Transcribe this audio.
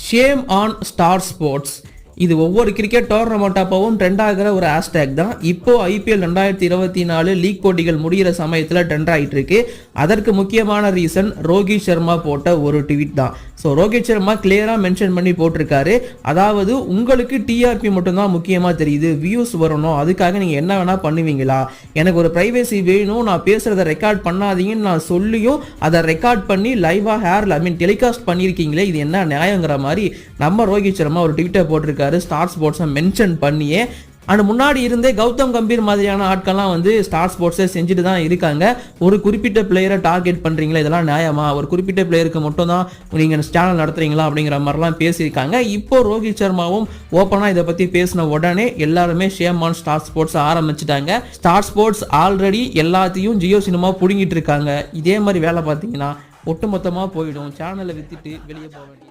Shame on star sports. இது ஒவ்வொரு cricket tournament அப்பவும் ட்ரெண்ட் ஆகிற ஒரு ஹேஷ்டேக் தான். இப்போ IPL 2024 லீக் போட்டிகள் முடிகிற சமயத்தில் ட்ரெண்ட் ஆகிட்டு இருக்கு. அதற்கு முக்கியமான ரீசன் ரோஹித் சர்மா போட்ட ஒரு ட்வீட் தான். ஸோ ரோஹித் சர்மா கிளியராக மென்ஷன் பண்ணி போட்டிருக்காரு. அதாவது உங்களுக்கு டிஆர்பி மட்டும்தான் முக்கியமாக தெரியுது, வியூஸ் வரணும், அதுக்காக நீங்கள் என்ன வேணால் பண்ணுவீங்களா? எனக்கு ஒரு ப்ரைவேசி வேணும், நான் பேசுகிறத ரெக்கார்ட் பண்ணாதீங்கன்னு நான் சொல்லியும் அதை ரெக்கார்ட் பண்ணி லைவாக டெலிகாஸ்ட் பண்ணியிருக்கீங்களே, இது என்ன நியாயங்கிற மாதிரி நம்ம ரோஹித் சர்மா ஒரு ட்வீட்டை போட்டிருக்காரு. ஸ்டார் ஸ்போர்ட்ஸை மென்ஷன் பண்ணியே. அண்ட் முன்னாடி இருந்தே கௌதம் கம்பீர் மாதிரியான ஆட்கள்லாம் ஸ்டார் ஸ்போர்ட்ஸை செஞ்சுட்டு தான் இருக்காங்க. ஒரு குறிப்பிட்ட பிளேயரை டார்கெட் பண்ணுறீங்களா, இதெல்லாம் நியாயமா? ஒரு குறிப்பிட்ட பிளேயருக்கு மட்டும் தான் நீங்கள் சேனல் நடத்துறீங்களா அப்படிங்கிற மாதிரிலாம் பேசியிருக்காங்க. இப்போ ரோஹித் சர்மாவும் ஓப்பனாக இதை பற்றி பேசின உடனே எல்லாருமே ஷேம் ஆன் ஸ்டார் ஸ்போர்ட்ஸ் ஆரம்பிச்சிட்டாங்க. ஸ்டார் ஸ்போர்ட்ஸ் ஆல்ரெடி எல்லாத்தையும் ஜியோ சினிமா பிடுங்கிட்டு இருக்காங்க. இதே மாதிரி வேலை பார்த்தீங்கன்னா ஒட்டுமொத்தமாக போயிடும், சேனலை வித்துட்டு வெளியே போக வேண்டிய